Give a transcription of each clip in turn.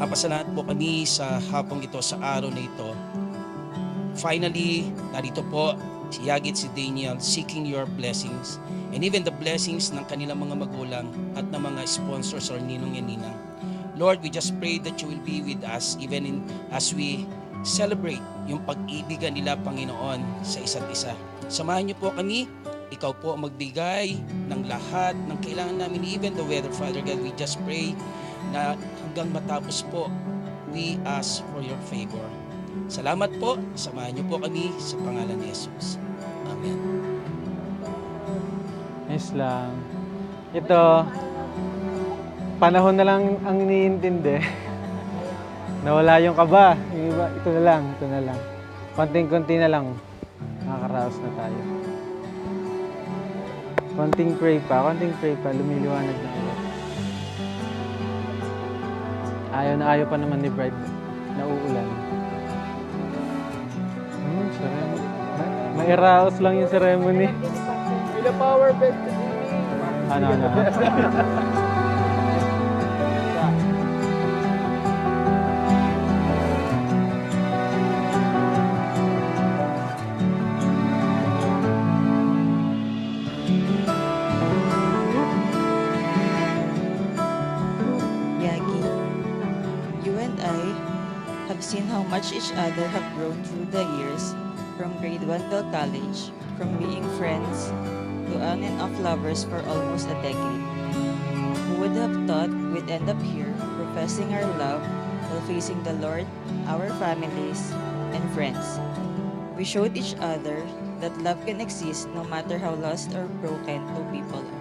Papasalamat po kami sa hapong ito, sa araw na ito. Finally, narito po si Yagi at si Daniel seeking your blessings and even the blessings ng kanilang mga magulang at ng mga sponsors or ninong and ninang. Lord, we just pray that you will be with us even as we celebrate yung pag-ibigan nila, Panginoon, sa isa't isa. Samahan niyo po kami. Ikaw po magbigay ng lahat ng kailangan namin, even the weather, Father God. We just pray na hanggang matapos po, we ask for your favor. Salamat po. Samahan niyo po kami sa pangalan ni Jesus. Amen. Yes lang. Ito, panahon na lang ang iniintindi. Nawala yung kaba. Yung iba, ito na lang. Konting-konti na lang. Nakakaraos na tayo. Konting pray pa, lumiliwanag na ulit. Ayaw pa naman ni Bride na uulan. Ceremony. Mairaos lang yung ceremony. May the power bed. Ano? Yagi, you and I have seen how much each other have grown through the years, from grade 1 till college, from being friends to on and off lovers for almost a decade. Who would have thought we'd end up here, professing our love while facing the Lord, our families, and friends? We showed each other that love can exist no matter how lost or broken two people are.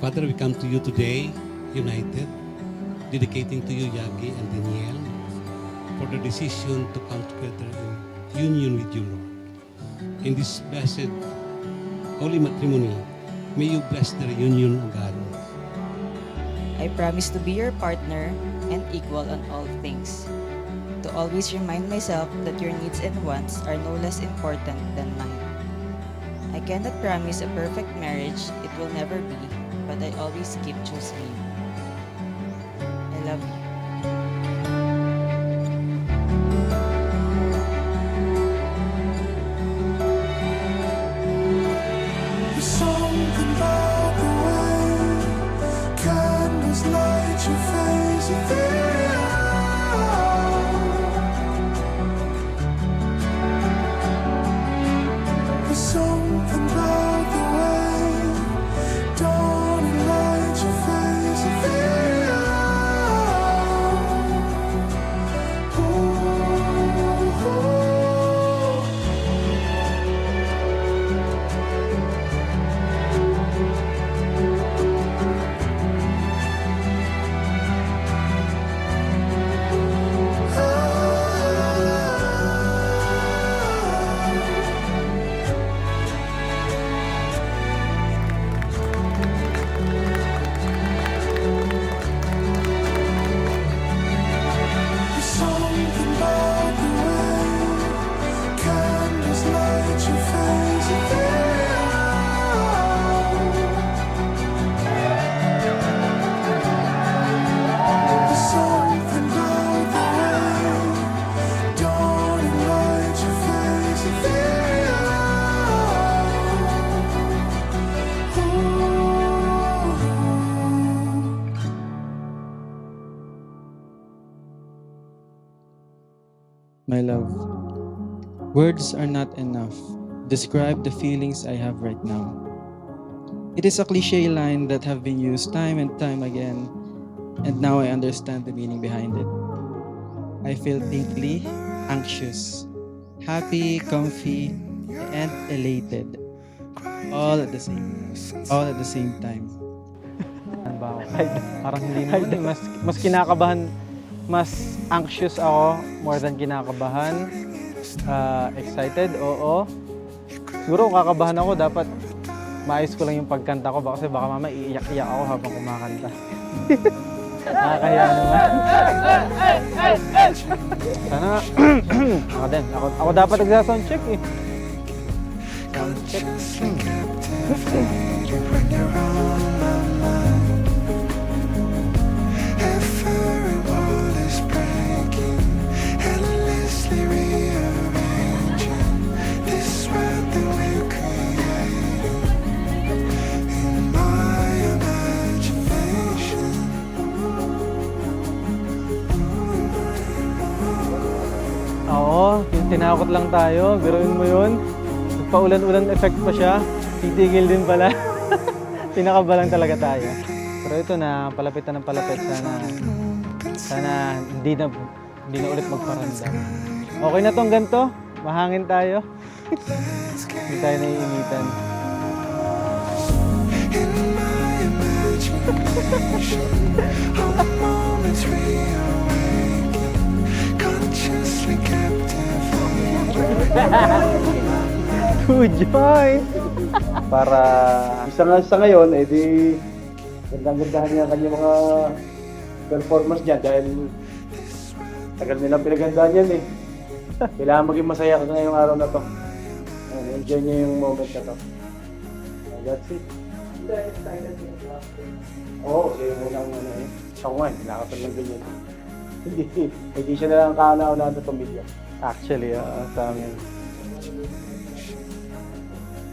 Father, we come to you today, united, dedicating to you Yagi and Daniel for the decision to come together in union with you, Lord. In this blessed holy matrimony, may you bless their union, O God. I promise to be your partner and equal on all things. To always remind myself that your needs and wants are no less important than mine. I cannot promise a perfect marriage, it will never be, but I always keep choosing you. I love you. There's something about the way candles light your face and there's something about the way dawn and light your face and There's something about the way candles light your face and there's something about the way dawn and light your face and My love, words are not enough to describe the feelings I have right now. It is a cliche line that have been used time and time again, and now I understand the meaning behind it. I feel tingly, anxious, happy, comfy, and elated. All at the same time. Ano ba ako? Parang hindi naman eh. Mas kinakabahan, mas anxious ako more than kinakabahan. Excited, oo. Siguro kung kakabahan ako, dapat maayos ko lang yung pagkanta ko kasi baka mama iiyak-iyak ako habang kumakanta. Nakakahiya naman. Sana ako din. Ako dapat nagsa-sound check eh. Consciously captivated when you're on my mind. Every wall is breaking, endlessly rearranging this world that we're creating in my imagination. Oo, tinakot lang tayo. Biruin mo yun. Paulan-ulan effect pa siya. Titigil din pala. Tinakaba lang talaga tayo. Pero ito na, palapit na ng palapit. Sana hindi na ulit magparamdam. Okay na tong ganito. Mahangin tayo. Hindi tayo naiinitan. In my imagination, all the moments reawaken, consciously captivated. Good joint! Para sa ngayon, di gandang-gandahan niya kanyang mga performance niya dahil tagal nilang pinagandaan yan eh. Kailangan maging masaya ka ngayong araw na to. Enjoy niya yung moment na to. That's it. Oo, siya yung unang ano eh. Ako nga, hinakapan lang ganyan. Hindi siya nalang kaanaw-unahan sa pamilya. Actually, sa amin.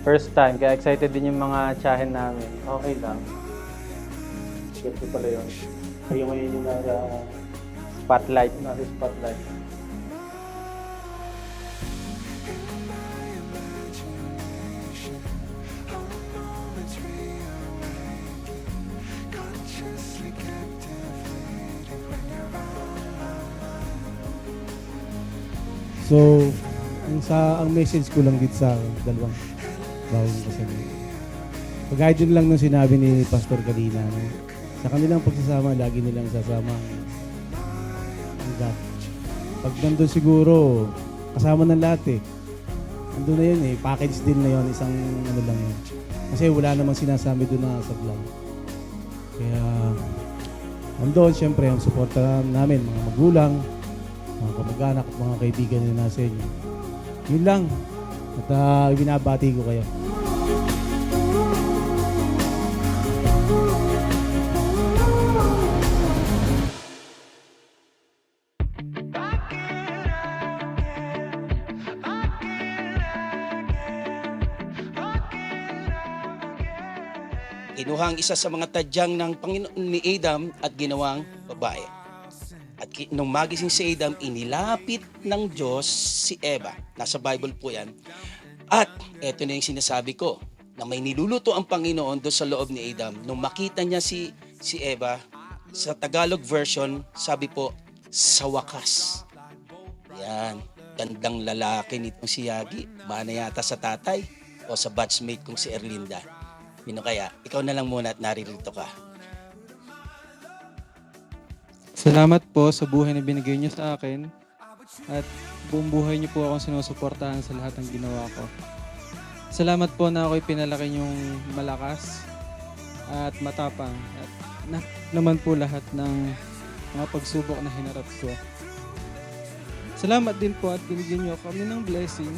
First time, kaya excited din yung mga tsahin namin. Okay lang. Ganito pala yun. Kayo ngayon yung nasa Spotlight. spotlight. Consciously captivated when you're on my mind. So, ang message ko lang dito sa dalawang bawang kasama. Pag-guide yun lang nung sinabi ni Pastor kanina, no? Sa kanilang pagsasama, lagi nilang sasama ang God. Pag nandun siguro, kasama ng lahat eh. Nandun na yun eh, package din na yun, isang ano lang yun. Kasi wala namang sinasabi doon na sablang. Kaya, nandun syempre ang suporta namin, mga magulang, mga kamag-anak at mga kaibigan na nasa inyo. Yun lang. At binabati ko kayo. Kinuha ang isa sa mga tadyang ng Panginoon ni Adam at ginawang babae. At nung magising si Adam, inilapit ng Diyos si Eva. Nasa Bible po yan. At eto na yung sinasabi ko, na may niluluto ang Panginoon doon sa loob ni Adam. Nung makita niya si Eva, sa Tagalog version, sabi po, sa wakas. Yan, gandang lalaki nitong si Yagi. Mana yata sa tatay o sa batchmate kong si Erlinda. Sino kaya? Ikaw na lang muna at naririto ka. Salamat po sa buhay na binigay niyo sa akin at buong buhay niyo po akong sinusuportahan sa lahat ng ginawa ko. Salamat po na ako'y pinalaki niyong malakas at matapang at naman po lahat ng mga pagsubok na hinarap ko. Salamat din po at binigyan niyo kami ng blessing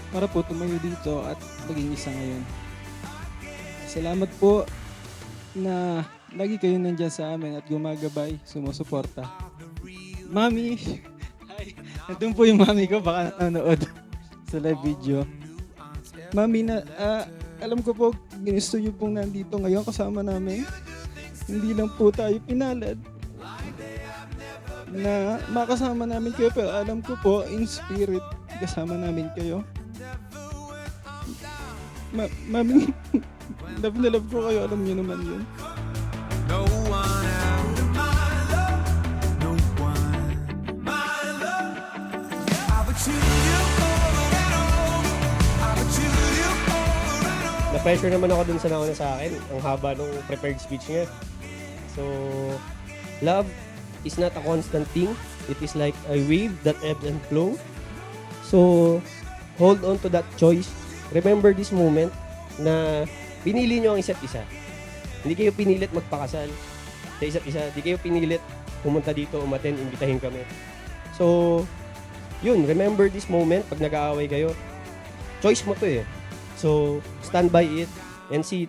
para po tumayo dito at maging isa ngayon. Salamat po na lagi kayo nandyan sa amin at gumagabay, sumusuporta. Mami! Hi! Nandun po yung mami ko, baka nanonood sa live video. Mami, alam ko po, ginusto niyo pong nandito ngayon kasama namin. Hindi lang po tayo pinalad na makasama namin kayo, pero alam ko po, in spirit, kasama namin kayo. Mami, love na love ko kayo, alam niyo naman yun. No one out of my love, no one my love. I would choose you over and over. I would choose you over and over. Na-pressure naman ako dun sa nauna sa akin. Ang haba nung prepared speech niya. So, love is not a constant thing. It is like a wave that ebbs and flows. So, hold on to that choice. Remember this moment na pinili nyo ang isa't isa. Hindi kayo pinilit magpakasal sa isa't isa. Hindi kayo pinilit pumunta dito, umaten, imbitahin kami. So, yun, remember this moment pag nag-aaway kayo. Choice mo to eh. So, stand by it and see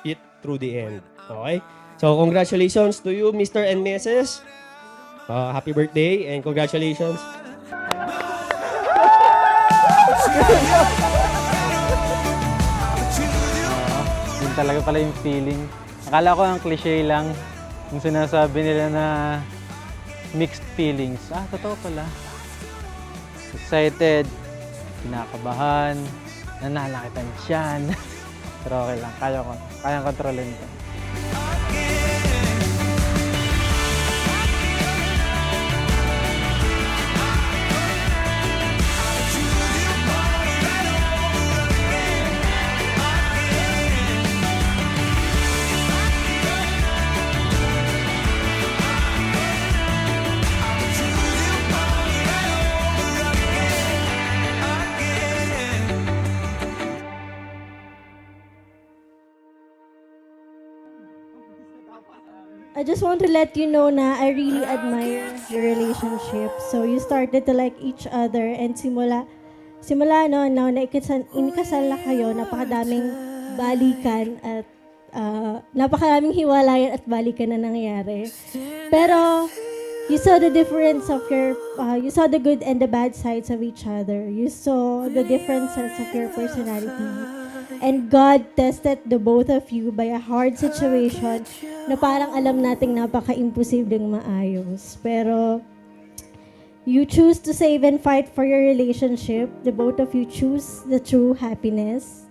it through the end. Okay? So, congratulations to you, Mr. and Mrs. Happy birthday and congratulations. Yun talaga pala yung feeling. Akala ko ang cliche lang yung sinasabi nila na mixed feelings. Totoo pala. Excited, kinakabahan, nananakit ang tiyan. Pero okay lang, kayang kontrolin ko. I just want to let you know na I really admire your relationship. So you started to like each other and simula no, na inikasal na kayo, napakadaming balikan at napakaraming hiwalayan at balikan na nangyayari. Pero you saw the difference of your, you saw the good and the bad sides of each other. You saw the differences of your personality. And God tested the both of you by a hard situation na parang alam nating napaka-imposibleng maayos. Pero you choose to save and fight for your relationship. The both of you choose the true happiness.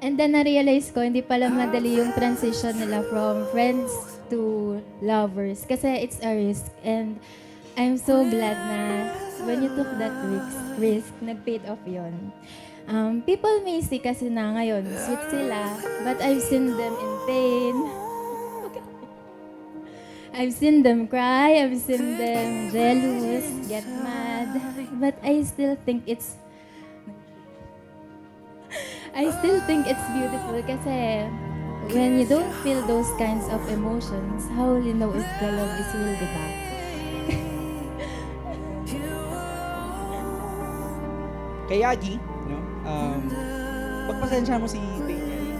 And then na-realize ko, hindi pala madali yung transition nila from friends to lovers. Kasi it's a risk. And I'm so glad na when you took that risk, nag-paid off yon. People may see kasi na ngayon, sweet sila, but I've seen them in pain. I've seen them cry, I've seen them jealous, get mad, but I still think it's beautiful kasi when you don't feel those kinds of emotions, how will you know if the love is really back? Kay Yagi, no? Pagpasensya mo si Daniel.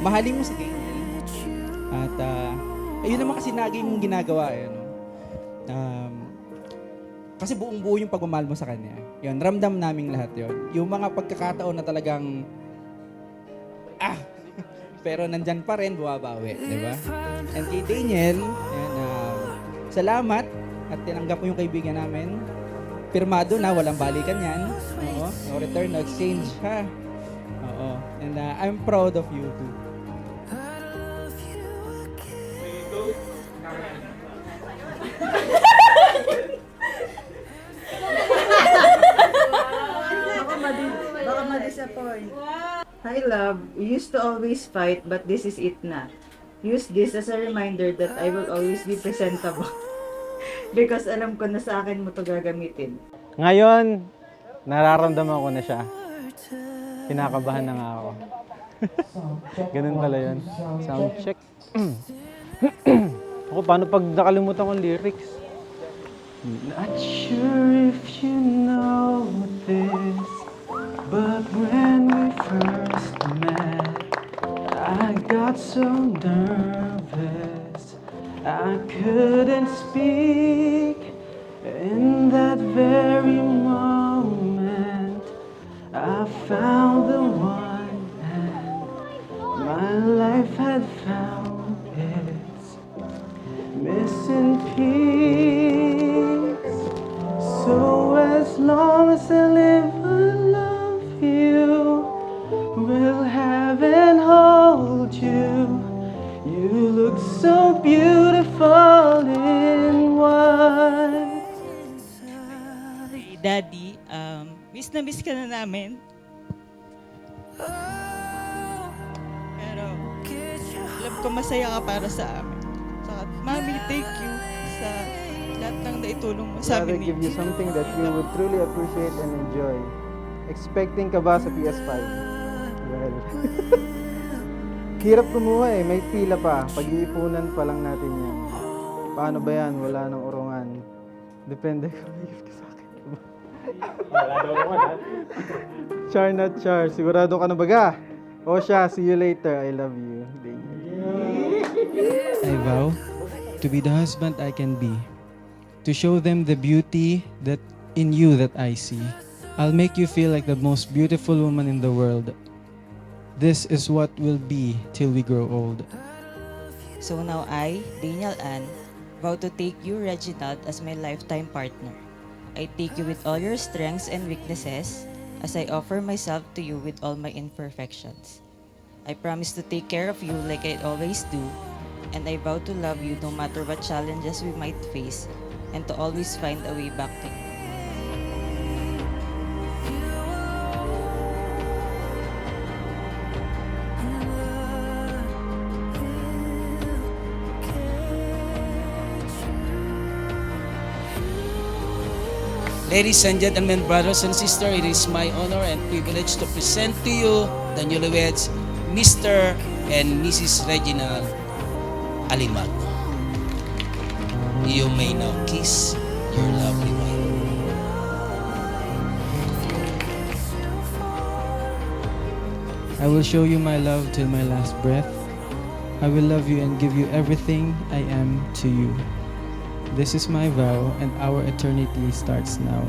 Mahalin mo si Daniel. At ayun naman kasi naging ginagawa no? Kasi buong-buo yung pagmamahal mo sa kanya. Yun, ramdam naming lahat yun. Yung mga pagkakataon na talagang pero nandyan pa rin, buwabawi, di ba? And kay Daniel, yan, salamat at tinanggap mo yung kaibigan namin. Pirmado na, walang balikan yan. Oo, no return, no exchange, ha? Oo. And I'm proud of you too. Baka ma-disappoint. Hi, love. We used to always fight, but this is it na. Use this as a reminder that I will always be presentable. Because alam ko na sa akin mo to gagamitin. Ngayon, nararamdaman ko na siya. Kinakabahan na nga ako. Ganun pala yun. Sound check. Ako, paano pag nakalimutan kong lyrics? Not sure if you know this, but when we first met, I got so nervous I couldn't speak. In that very moment I found the one and my life had found its missing piece. So as long as I live I love you, will have and hold you. You look so beautiful in one. Daddy, miss na miss ka na namin. Pero alam ko masaya ka para sa amin. Saka, Mami, thank you sa lahat ng naitulong mo sa amin. give you something that you would truly appreciate and enjoy. Expecting ka ba sa PS5? Well, hirap kumuha eh. May pila pa. Pag-iipunan pa lang natin yan. Paano ba yan? Wala nang urungan. Depende kung may gift ka sa akin. Char not char. Sigurado ka na baga? O siya, see you later. I love you. Daniel. I vow to be the husband I can be, to show them the beauty that in you that I see. I'll make you feel like the most beautiful woman in the world. This is what will be till we grow old. So now I, Daniel Ann, vow to take you, Reginald, as my lifetime partner. I take you with all your strengths and weaknesses, as I offer myself to you with all my imperfections. I promise to take care of you like I always do, and I vow to love you no matter what challenges we might face, and to always find a way back to you. Ladies and gentlemen, brothers and sisters, it is my honor and privilege to present to you the newlyweds, Mr. and Mrs. Reginald Alimago. You may now kiss your lovely wife. I will show you my love till my last breath. I will love you and give you everything I am to you. This is my vow, and our eternity starts now.